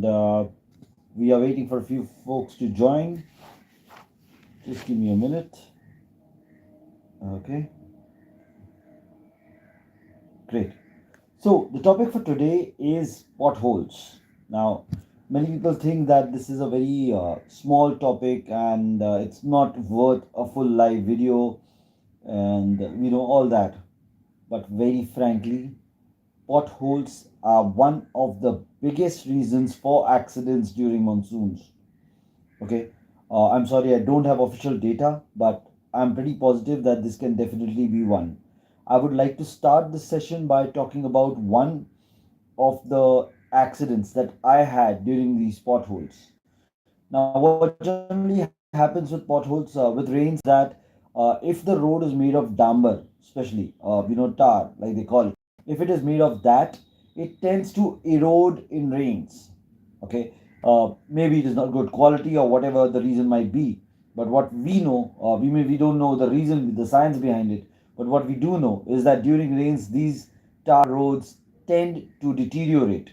and we are waiting for a few folks to join. Just give me a minute. Okay, great. So, the topic for today is potholes. Now, many people think that this is a very small topic and it's not worth a full live video, and we know all that. But very frankly, potholes are one of the biggest reasons for accidents during monsoons. Okay, I'm sorry, I don't have official data, but I'm pretty positive that this can definitely be one. I would like to start this session by talking about one of the accidents that I had during these potholes. Now, what generally happens with potholes with rains is that if the road is made of dambar, especially tar, like they call it, if it is made of that, it tends to erode in rains. Okay, maybe it is not good quality or whatever the reason might be. But what we know, we don't know the reason, the science behind it. But what we do know is that during rains, these tar roads tend to deteriorate.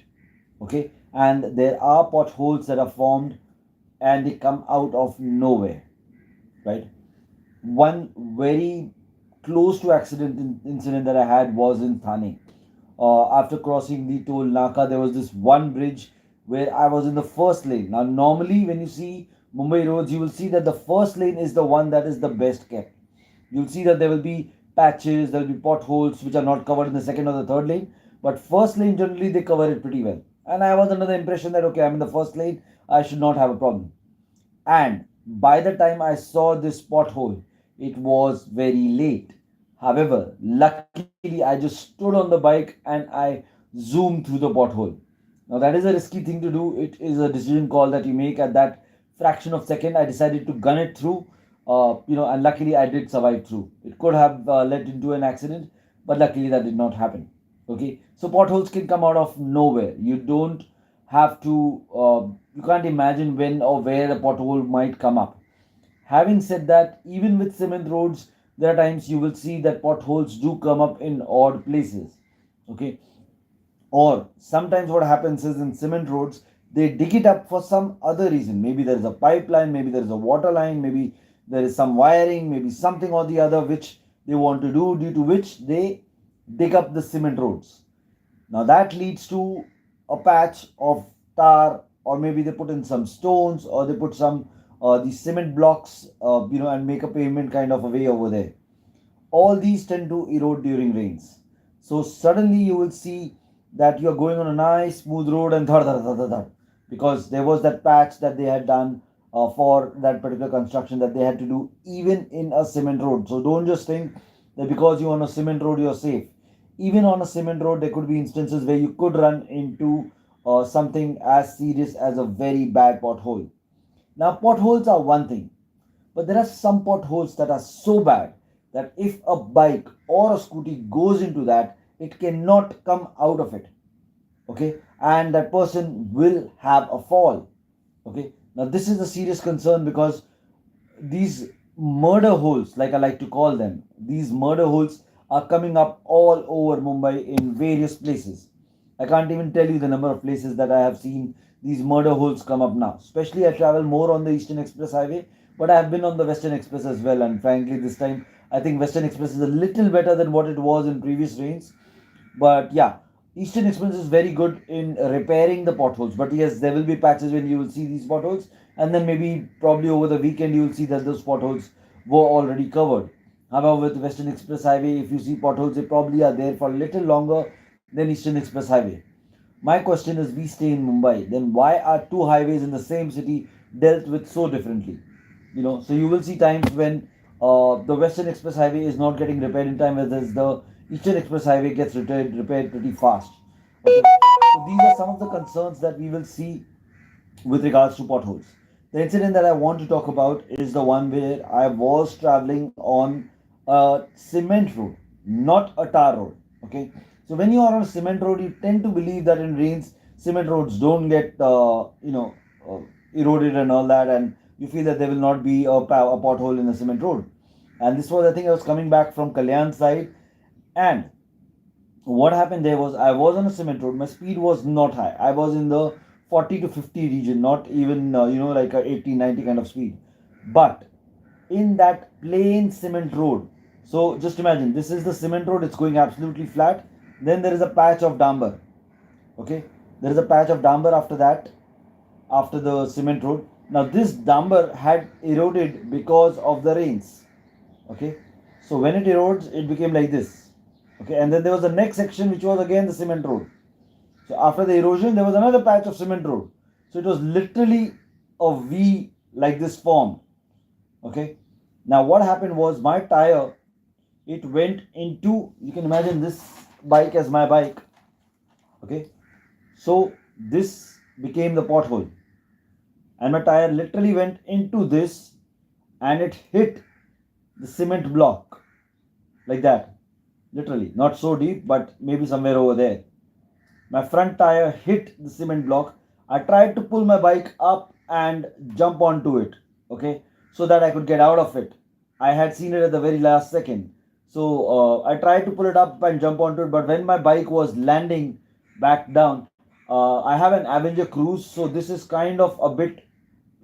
Okay, and there are potholes that are formed and they come out of nowhere, right? One very close to incident that I had was in Thane. After crossing the toll Naka, there was this one bridge where I was in the first lane. Now, normally when you see Mumbai roads, you will see that the first lane is the one that is the best kept. You'll see that there will be patches, there will be potholes which are not covered in the second or the third lane. But first lane, generally, they cover it pretty well. And I was under the impression that, okay, I'm in the first lane, I should not have a problem. And by the time I saw this pothole, it was very late. However, luckily I just stood on the bike and I zoomed through the pothole. Now that is a risky thing to do. It is a decision call that you make at that fraction of second. I decided to gun it through, and luckily I did survive through. It could have led into an accident, but luckily that did not happen. Okay, so potholes can come out of nowhere. You don't have to. You can't imagine when or where a pothole might come up. Having said that, even with cement roads, there are times you will see that potholes do come up in odd places. Okay, or sometimes what happens is in cement roads, they dig it up for some other reason. Maybe there is a pipeline, maybe there is a water line, maybe there is some wiring, maybe something or the other which they want to do, due to which they dig up the cement roads. Now that leads to a patch of tar, or maybe they put in some stones, or they put some these cement blocks, and make a pavement kind of a way over there. All these tend to erode during rains. So suddenly you will see that you are going on a nice smooth road and thud, thud, thud, thud, thud, because there was that patch that they had done for that particular construction that they had to do even in a cement road. So don't just think that because you're on a cement road you're safe. Even on a cement road there could be instances where you could run into something as serious as a very bad pothole. Now potholes are one thing, but there are some potholes that are so bad that if a bike or a scooty goes into that, it cannot come out of it. Okay, and that person will have a fall. Okay, now this is a serious concern because these murder holes, like I like to call them, these murder holes are coming up all over Mumbai in various places. I can't even tell you the number of places that I have seen these murder holes come up now. Especially, I travel more on the Eastern Express Highway, but I have been on the Western Express as well. And frankly, this time I think Western Express is a little better than what it was in previous rains. But yeah, Eastern Express is very good in repairing the potholes. But yes, there will be patches when you will see these potholes, and then maybe probably over the weekend you will see that those potholes were already covered. However, with Western Express Highway, if you see potholes, they probably are there for a little longer than Eastern Express Highway. My question is, we stay in Mumbai, then why are two highways in the same city dealt with so differently? So you will see times when the Western Express Highway is not getting repaired in time, whereas the Eastern Express Highway gets repaired pretty fast. Okay, so these are some of the concerns that we will see with regards to potholes. The incident that I want to talk about is the one where I was traveling on a cement road, not a tar road. Okay, so when you are on a cement road, you tend to believe that in rains, cement roads don't get uh, eroded and all that, and you feel that there will not be a pothole in a cement road. And this was, I think, I was coming back from Kalyan side, and what happened there was I was on a cement road. My speed was not high. I was in the 40 to 50 region, not even like a 80 90 kind of speed. But in that plain cement road, so just imagine this is the cement road, it's going absolutely flat. Then there is a patch of damper. Okay, there is a patch of damper after that, after the cement road. Now this damper had eroded because of the rains. Okay, so when it erodes, it became like this. Okay, and then there was the next section which was again the cement road. So after the erosion, there was another patch of cement road. So it was literally a V like this form. Okay, now what happened was my tire, it went into, you can imagine this bike as my bike. Okay, so this became the pothole, and my tire literally went into this, and it hit the cement block like that, literally not so deep, but maybe somewhere over there. My front tire hit the cement block. I tried to pull my bike up and jump onto it, okay, so that I could get out of it. I had seen it at the very last second. So I tried to pull it up and jump onto it, but when my bike was landing back down, I have an Avenger Cruise, so this is kind of a bit,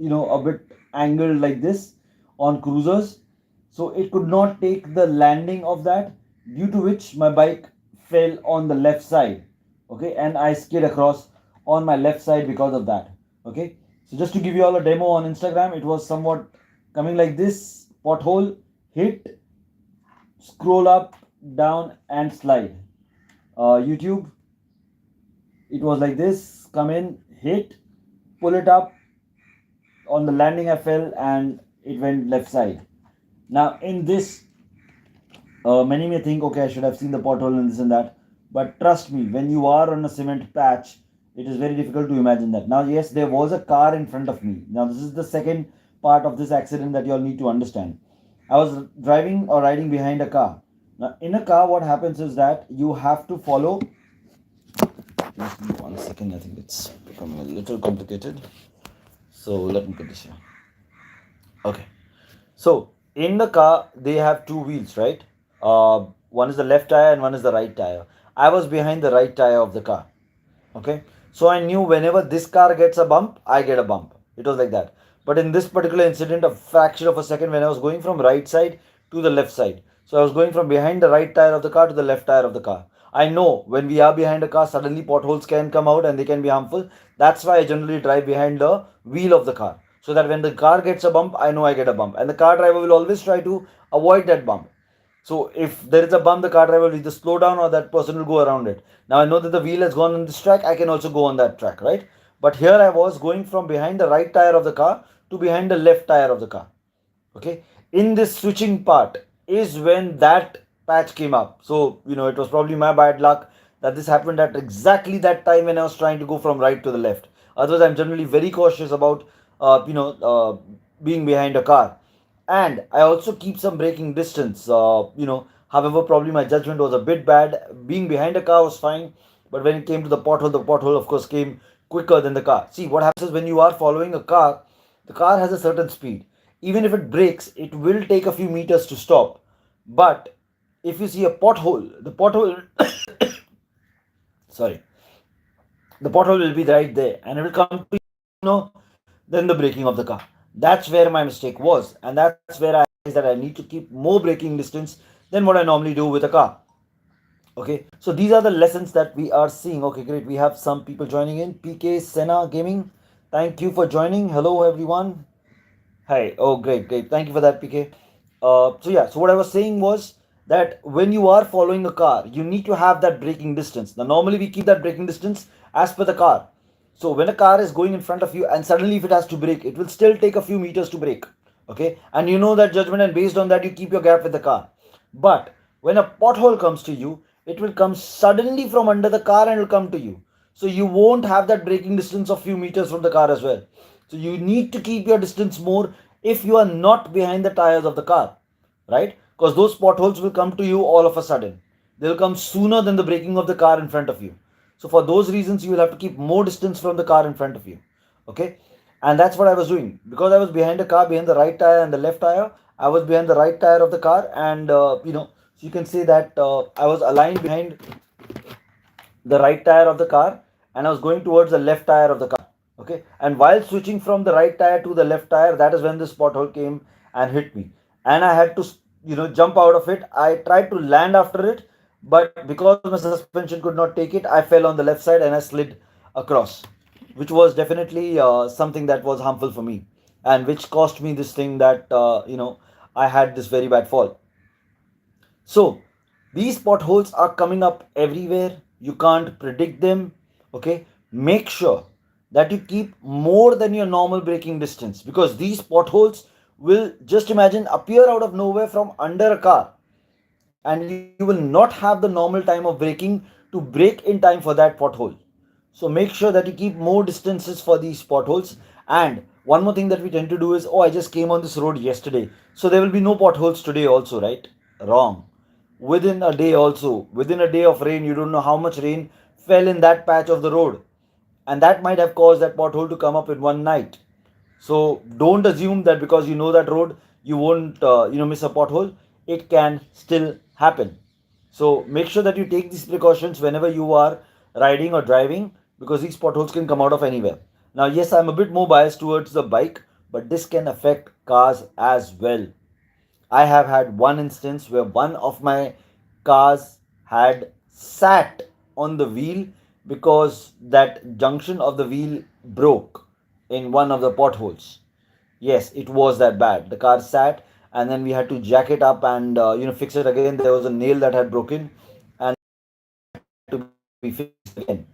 a bit angled like this on cruisers. So it could not take the landing of that, due to which my bike fell on the left side. Okay, and I skid across on my left side because of that. Okay, so just to give you all a demo on Instagram, it was somewhat coming like this: pothole, hit, scroll up, down, and slide. YouTube, it was like this: come in, hit, pull it up. On the landing, I fell and it went left side. Now, in this, many may think, okay, I should have seen the pothole and this and that. But trust me, when you are on a cement patch, it is very difficult to imagine that. Now, yes, there was a car in front of me. Now, this is the second part of this accident that you all need to understand. I was driving or riding behind a car. Now, in a car, what happens is that you have to follow. Just give me 1 second, I think it's becoming a little complicated. So, let me put this here. Okay. So in the car, they have two wheels, right? One is the left tire and one is the right tire. I was behind the right tire of the car. Okay. So I knew whenever this car gets a bump, I get a bump. It was like that. But in this particular incident, a fraction of a second, when I was going from right side to the left side. So I was going from behind the right tire of the car to the left tire of the car. I know when we are behind a car, suddenly potholes can come out and they can be harmful. That's why I generally drive behind the wheel of the car, so that when the car gets a bump, I know I get a bump, and the car driver will always try to avoid that bump. So if there is a bump, the car driver will either slow down or that person will go around it. Now I know that the wheel has gone on this track, I can also go on that track, right? But here I was going from behind the right tire of the car to behind the left tire of the car. Okay, in this switching part is when that patch came up. So it was probably my bad luck that this happened at exactly that time when I was trying to go from right to the left. Otherwise, I'm generally very cautious about being behind a car, and I also keep some braking distance. However, probably my judgment was a bit bad. Being behind a car was fine, but when it came to the pothole of course came quicker than the car. See, what happens is when you are following a car, the car has a certain speed. Even if it brakes, it will take a few meters to stop. But if you see a pothole, the pothole, sorry, the pothole will be right there, and it will come to then the braking of the car. That's where my mistake was, and that's where I realized that I need to keep more braking distance than what I normally do with a car. Okay, so these are the lessons that we are seeing. Okay, great. We have some people joining in. PK Sena Gaming, thank you for joining. Hello, everyone. Hi. Oh, great, great. Thank you for that, PK. So yeah, so what I was saying was that when you are following a car, you need to have that braking distance. Now, normally we keep that braking distance as per the car. So when a car is going in front of you and suddenly if it has to brake, it will still take a few meters to brake. Okay, and you know that judgment, and based on that, you keep your gap with the car. But when a pothole comes to you, it will come suddenly from under the car and will come to you. So you won't have that braking distance of few meters from the car as well. So you need to keep your distance more if you are not behind the tires of the car, right? Because those potholes will come to you all of a sudden. They will come sooner than the braking of the car in front of you. So for those reasons, you will have to keep more distance from the car in front of you. Okay, and that's what I was doing because I was behind the car, behind the right tire and the left tire. I was behind the right tire of the car, and so you can say that I was aligned behind the right tire of the car, and I was going towards the left tire of the car. Okay, and while switching from the right tire to the left tire, that is when this pothole came and hit me, and I had to jump out of it. I tried to land after it, but because my suspension could not take it, I fell on the left side and I slid across, which was definitely something that was harmful for me, and which cost me this thing that I had this very bad fall. So these potholes are coming up everywhere. You can't predict them. Okay, make sure that you keep more than your normal braking distance, because these potholes will, just imagine, appear out of nowhere from under a car, and you will not have the normal time of braking to brake in time for that pothole. So make sure that you keep more distances for these potholes. And one more thing that we tend to do is, oh, I just came on this road yesterday, so there will be no potholes today also, right? Wrong. Within a day also, within a day of rain, you don't know how much rain fell in that patch of the road, and that might have caused that pothole to come up in one night. So don't assume that because you know that road you won't miss a pothole. It can still happen. So make sure that you take these precautions whenever you are riding or driving, because these potholes can come out of anywhere. Now, yes, I'm a bit more biased towards the bike, but this can affect cars as well. I have had one instance where one of my cars had sat on the wheel because that junction of the wheel broke in one of the potholes. Yes, it was that bad. The car sat, and then we had to jack it up and fix it again. There was a nail that had broken, and that had to be fixed again,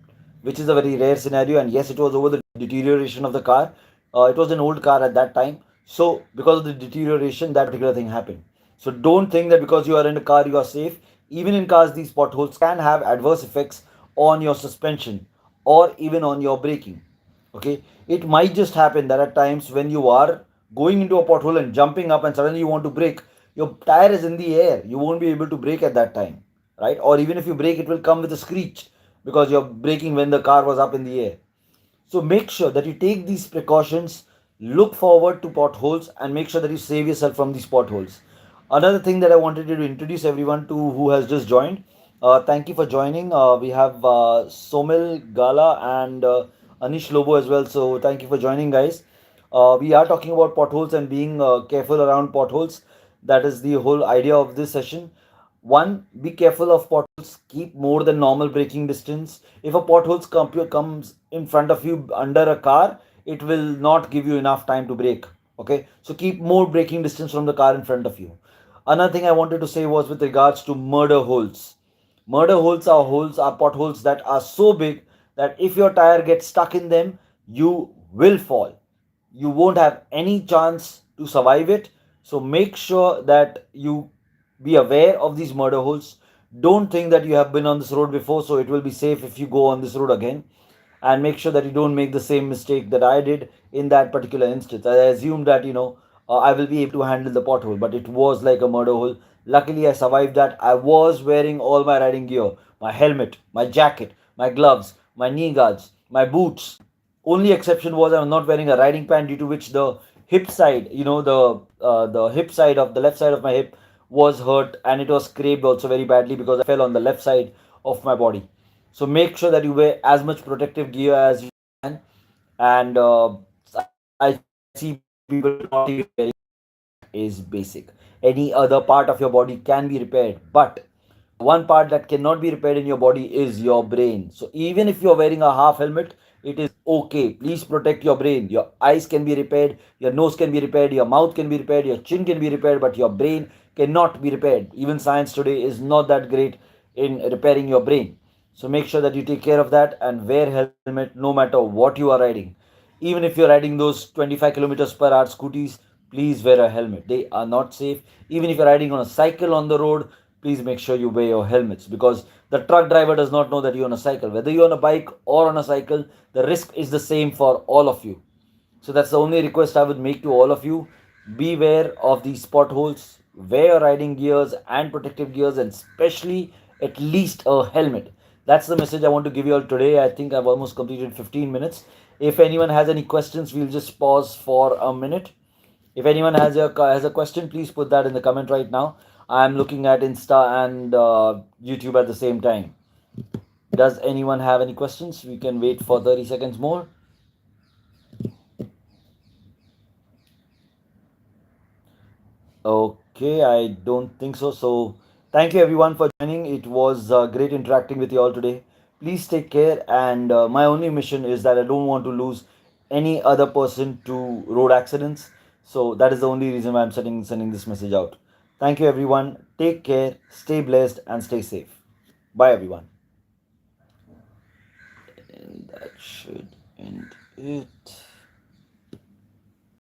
which is a very rare scenario. And yes, it was over the deterioration of the car. It was an old car at that time, so because of the deterioration, that particular thing happened. So don't think that because you are in a car you are safe. Even in cars, these potholes can have adverse effects on your suspension or even on your braking. Okay, it might just happen that at times when you are going into a pothole and jumping up and suddenly you want to brake, your tire is in the air, you won't be able to brake at that time, right? Or even if you brake, it will come with a screech because you're braking when the car was up in the air. So make sure that you take these precautions, look forward to potholes, and make sure that you save yourself from these potholes. Another thing that I wanted to introduce everyone to who has just joined. Thank you for joining. We have Somil Gala and Anish Lobo as well. So thank you for joining, guys. We are talking about potholes and being careful around potholes. That is the whole idea of this session. One, be careful of potholes. Keep more than normal braking distance. If a comes in front of you under a car, it will not give you enough time to brake. Okay, so keep more braking distance from the car in front of you. Another thing I wanted to say was with regards to murder holes. Murder holes are potholes that are so big that if your tire gets stuck in them, you will fall. You won't have any chance to survive it. So make sure that you be aware of these murder holes. Don't think that you have been on this road before, so it will be safe if you go on this road again. And make sure that you don't make the same mistake that I did in that particular instance. I assumed that I will be able to handle the pothole, but it was like a murder hole. Luckily, I survived that. I was wearing all my riding gear, my helmet, my jacket, my gloves, my knee guards, my boots. Only exception was I was not wearing a riding pant, due to which the hip side, the hip side of the left side of my hip was hurt, and it was scraped also very badly because I fell on the left side of my body. So make sure that you wear as much protective gear as you can. And I see people not even wearing is basic. Any other part of your body can be repaired, but the one part that cannot be repaired in your body is your brain. So even if you're wearing a half helmet, it is okay. Please protect your brain. Your eyes can be repaired, your nose can be repaired, your mouth can be repaired, your chin can be repaired, but your brain cannot be repaired. Even science today is not that great in repairing your brain. So make sure that you take care of that and wear helmet no matter what you are riding. Even if you're riding those 25 kilometers per hour scooties, please wear a helmet. They are not safe. Even if you're riding on a cycle on the road, please make sure you wear your helmets, because the truck driver does not know that you're on a cycle. Whether you're on a bike or on a cycle, the risk is the same for all of you. So that's the only request I would make to all of you. Beware of these potholes, wear your riding gears and protective gears, and especially at least a helmet. That's the message I want to give you all today. I think I've almost completed 15 minutes. If anyone has any questions, we'll just pause for a minute. If anyone has a question, please put that in the comment right now. I'm looking at Insta and YouTube at the same time. Does anyone have any questions? We can wait for 30 seconds more. Okay, I don't think so. So, thank you everyone for joining. It was great interacting with you all today. Please take care. And my only mission is that I don't want to lose any other person to road accidents. So that is the only reason why I'm sending this message out. Thank you everyone. Take care. Stay blessed and stay safe. Bye everyone. And that should end it.